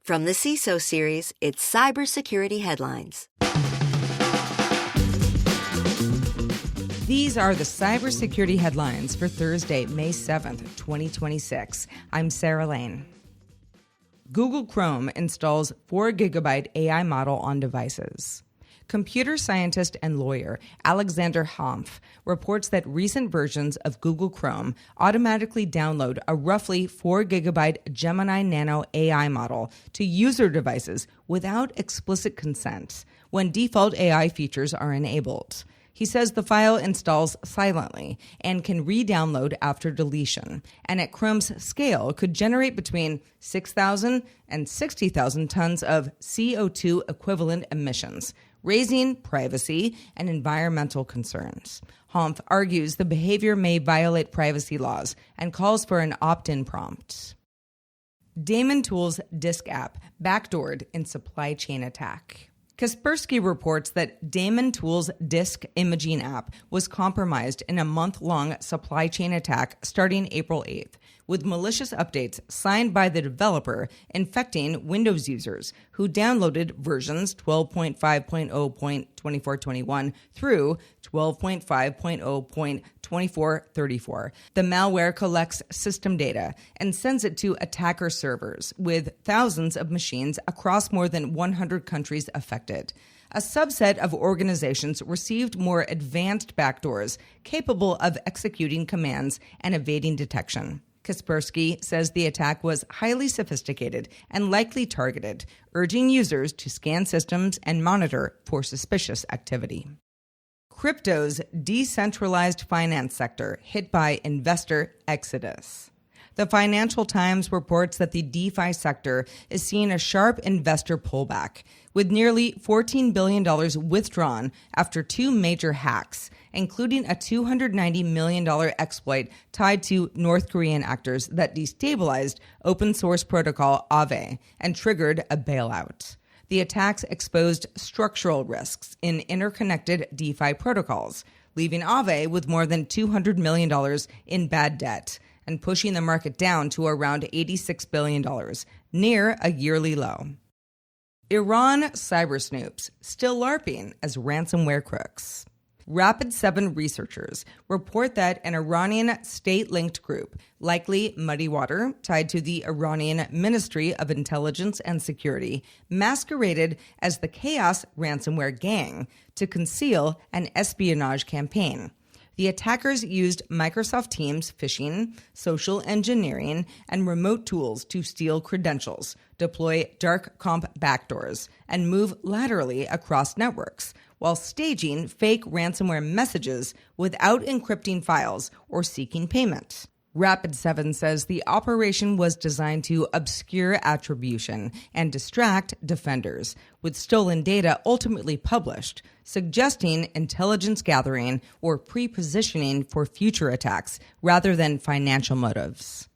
From the CISO series, it's Cybersecurity Headlines. These are the cybersecurity headlines for Thursday, May 7th, 2026. I'm Sarah Lane. Google Chrome installs 4 GB AI model on devices. Computer scientist and lawyer Alexander Hompf reports that recent versions of Google Chrome automatically download a roughly 4 GB Gemini Nano AI model to user devices without explicit consent when default AI features are enabled. He says the file installs silently and can re-download after deletion, and at Chrome's scale could generate between 6,000 and 60,000 tons of CO2 equivalent emissions, raising privacy and environmental concerns. Hompf argues the behavior may violate privacy laws and calls for an opt-in prompt. Daemon Tools disk app backdoored in supply chain attack. Kaspersky reports that Daemon Tools' disk imaging app was compromised in a month-long supply chain attack starting April 8th, with malicious updates signed by the developer infecting Windows users who downloaded versions 12.5.0.2421 through 12.5.0.2434. The malware collects system data and sends it to attacker servers, with thousands of machines across more than 100 countries affected. A subset of organizations received more advanced backdoors capable of executing commands and evading detection. Kaspersky says the attack was highly sophisticated and likely targeted, urging users to scan systems and monitor for suspicious activity. Crypto's decentralized finance sector hit by investor exodus. The Financial Times reports that the DeFi sector is seeing a sharp investor pullback, with nearly $14 billion withdrawn after 2 major hacks, including a $290 million exploit tied to North Korean actors that destabilized open-source protocol Aave and triggered a bailout. The attacks exposed structural risks in interconnected DeFi protocols, leaving Aave with more than $200 million in bad debt and pushing the market down to around $86 billion, near a yearly low. Iran cyber snoops still LARPing as ransomware crooks. Rapid7 researchers report that an Iranian state-linked group, likely Muddy Water, tied to the Iranian Ministry of Intelligence and Security, masqueraded as the Chaos ransomware gang to conceal an espionage campaign. The attackers used Microsoft Teams phishing, social engineering, and remote tools to steal credentials, deploy dark comp backdoors, and move laterally across networks, while staging fake ransomware messages without encrypting files or seeking payment. Rapid7 says the operation was designed to obscure attribution and distract defenders, with stolen data ultimately published, suggesting intelligence gathering or pre-positioning for future attacks rather than financial motives.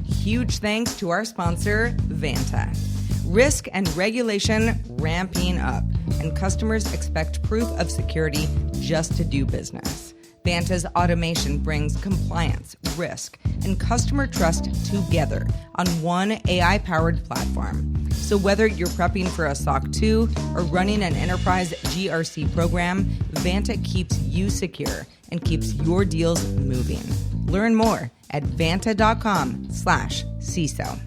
Huge thanks to our sponsor, Vanta. Risk and regulation ramping up, and customers expect proof of security just to do business. Vanta's automation brings compliance, risk, and customer trust together on one AI-powered platform. So whether you're prepping for a SOC 2 or running an enterprise GRC program, Vanta keeps you secure and keeps your deals moving. Learn more at vanta.com/CISO.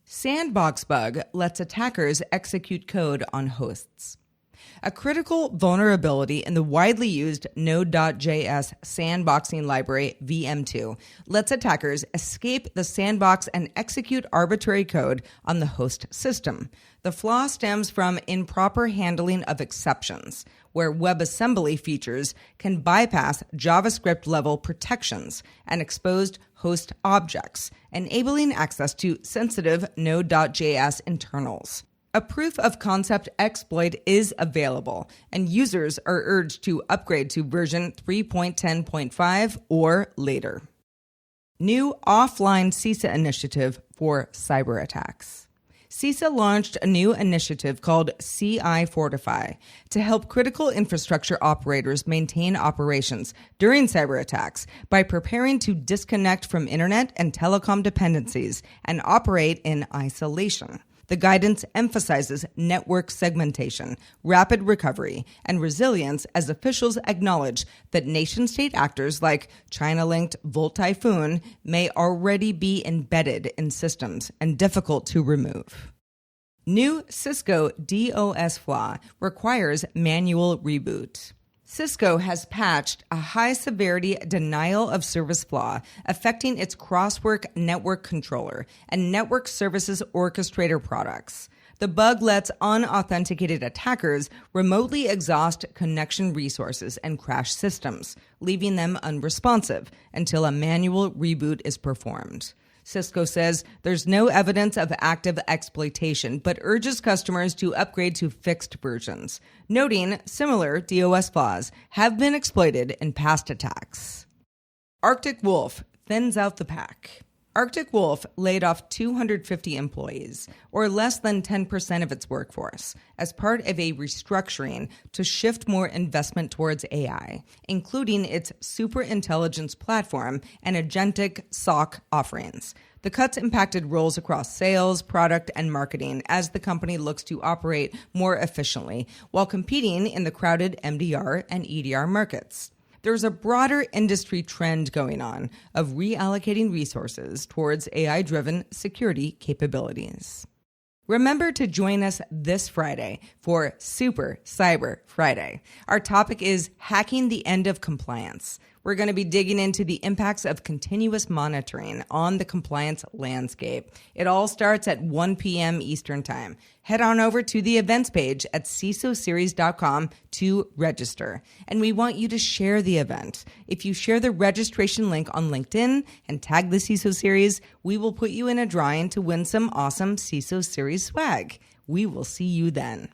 Sandbox bug lets attackers execute code on hosts. A critical vulnerability in the widely used Node.js sandboxing library VM2 lets attackers escape the sandbox and execute arbitrary code on the host system. The flaw stems from improper handling of exceptions, where WebAssembly features can bypass JavaScript-level protections and exposed host objects, enabling access to sensitive Node.js internals. A proof of concept exploit is available, and users are urged to upgrade to version 3.10.5 or later. New offline CISA initiative for cyber attacks. CISA launched a new initiative called CI Fortify to help critical infrastructure operators maintain operations during cyber attacks by preparing to disconnect from internet and telecom dependencies and operate in isolation. The guidance emphasizes network segmentation, rapid recovery, and resilience as officials acknowledge that nation-state actors like China-linked Volt Typhoon may already be embedded in systems and difficult to remove. New Cisco DOS flaw requires manual reboot. Cisco has patched a high-severity denial of service flaw affecting its Crosswork network controller and network services orchestrator products. The bug lets unauthenticated attackers remotely exhaust connection resources and crash systems, leaving them unresponsive until a manual reboot is performed. Cisco says there's no evidence of active exploitation, but urges customers to upgrade to fixed versions, noting similar DOS flaws have been exploited in past attacks. Arctic Wolf thins out the pack. Arctic Wolf laid off 250 employees, or less than 10% of its workforce, as part of a restructuring to shift more investment towards AI, including its superintelligence platform and agentic SOC offerings. The cuts impacted roles across sales, product, and marketing as the company looks to operate more efficiently while competing in the crowded MDR and EDR markets. There's a broader industry trend going on of reallocating resources towards AI-driven security capabilities. Remember to join us this Friday for Super Cyber Friday. Our topic is hacking the end of compliance. We're going to be digging into the impacts of continuous monitoring on the compliance landscape. It all starts at 1 p.m. Eastern Time. Head on over to the events page at CISOseries.com to register. And we want you to share the event. If you share the registration link on LinkedIn and tag the CISO Series, we will put you in a drawing to win some awesome CISO Series swag. We will see you then.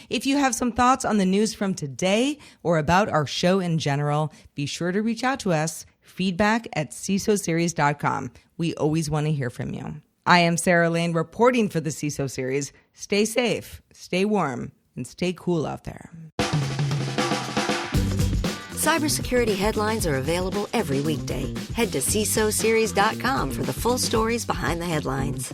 If you have some thoughts on the news from today or about our show in general, be sure to reach out to us, feedback@CISOseries.com. We always want to hear from you. I am Sarah Lane reporting for the CISO Series. Stay safe, stay warm, and stay cool out there. Cybersecurity headlines are available every weekday. Head to CISOseries.com for the full stories behind the headlines.